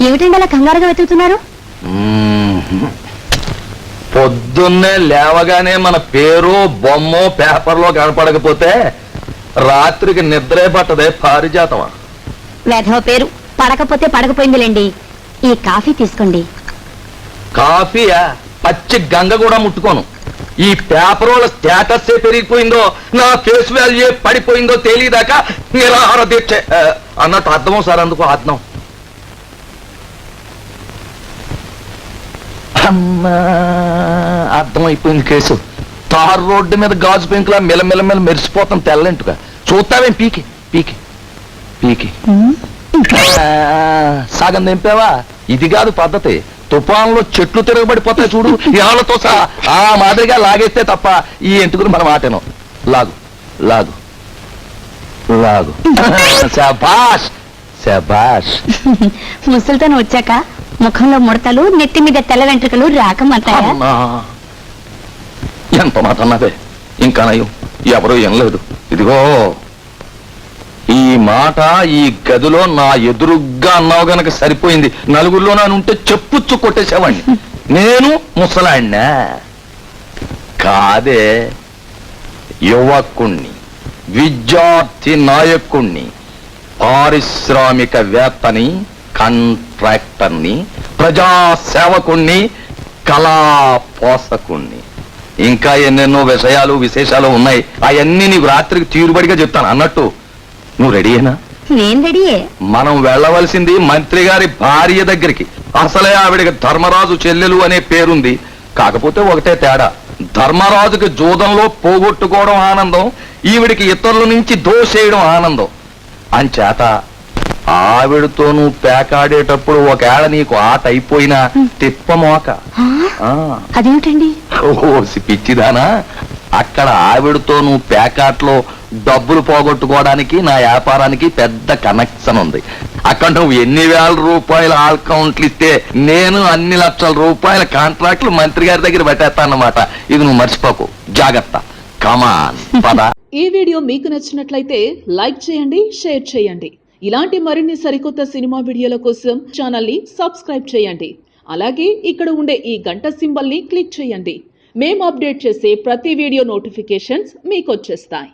ఏమిటండి అలా కంగారుగా వెతుకుతున్నారు? పొద్దున్నే లేవగానే మన పేరు బొమ్మో పేపర్లో కనపడకపోతే రాత్రికి నిద్రే పట్టదే పారిజాతమా. వేధవ పేరు, పడకపోతే పడకపోయిందిలేండి. ఈ కాఫీ తీసుకోండి. కాఫీయా? పచ్చి గంగ కూడా ముట్టుకోను. ఈ పేపర్ వాళ్ళ స్టేటస్ పెరిగిపోయిందో నా ఫేస్ వాల్యూ పడిపోయిందో తెలియదాకా నిరాహార దీక్ష అన్నట్టు అర్థం సార్. అందుకు అర్థం. అమ్మా, అర్థమైపోయింది కేసు. తారు రోడ్డు మీద గాజు పెంకులా మెల్లమెల్లమెల్ల మెరిసిపోతాం తెల్లంటుగా. చూస్తావేం? పీకి పీకి పీకి సగం దింపావా? ఇది కాదు పద్ధతి. తుఫాన్లో చెట్లు తిరగబడిపోతాయి చూడు, ఏళ్లతో సహా ఆ మాదిరిగా లాగేస్తే తప్ప ఈ ఎంటుకుని మనం ఆటేను. లాగు లాగు లాగు. శభాష్ శభాష్. ముసలితో వచ్చాక ముఖంలో ముడతలు, నెత్తి మీద తెల్ల వెంట్రుకలు రాకమంటాయా? ఎంత మాట అన్నదే. ఇంకా నయం, ఎవరూ వినలేదు. ఇదిగో ఈ మాట ఈ గదిలో నా ఎదురుగ్గా అన్నావు గనక సరిపోయింది. నలుగురిలో ఉంటే చెప్పుచ్చు కొట్టేసేవాడిని. నేను ముసలాడినా కాదే, యువకుణ్ణి, విద్యార్థి నాయకుణ్ణి, పారిశ్రామికవేత్తని, కాంట్రాక్టర్ని, ప్రజాసేవకుణ్ణి, కళా పోషకుణ్ణి. ఇంకా ఎన్నెన్నో విషయాలు విశేషాలు ఉన్నాయి. అవన్నీ నీకు రాత్రికి తీరుబడిగా చెప్తాను. అన్నట్టు నువ్వు రెడీయేనా? నేను రెడీయే. మనం వెళ్ళవలసింది మంత్రి గారి భార్య దగ్గరికి. అసలే ఆవిడకి ధర్మరాజు చెల్లెలు అనే పేరుంది. కాకపోతే ఒకటే తేడా, ధర్మరాజుకి జూదంలో పోగొట్టుకోవడం ఆనందం, ఈవిడికి ఇతరుల నుంచి దోసేయడం ఆనందం. అంచేత ఆవిడతో నువ్వు పేకాడేటప్పుడు ఒకవేళ నీకు ఆట అయిపోయినా తిప్పమోక. అదేమిటండి? ఓసి పిచ్చిదానా, అక్కడ ఆవిడతో నువ్వు పేకాట్లో డబ్బులు పోగొట్టుకోవడానికి నా వ్యాపారానికి పెద్ద కనెక్షన్ ఉంది. అక్కడ నువ్వు ఎన్ని వేల రూపాయల అకౌంట్లు ఇస్తే నేను అన్ని లక్షల రూపాయల కాంట్రాక్ట్లు మంత్రి గారి దగ్గర పెట్టేస్తానమాట. ఇది నువ్వు మర్చిపోకు, జాగ్రత్త. కమాన్ పద. ఈ వీడియో మీకు నచ్చినట్లయితే లైక్ చేయండి, షేర్ చేయండి. ఇలాంటి మరిన్ని సరికొత్త సినిమా వీడియోల కోసం ఛానల్ ని సబ్స్క్రైబ్ చేయండి. అలాగే ఇక్కడ ఉండే ఈ గంట సింబల్ ని క్లిక్ చేయండి. మేము అప్డేట్ చేసే ప్రతి వీడియో నోటిఫికేషన్స్ మీకు వచ్చేస్తాయి.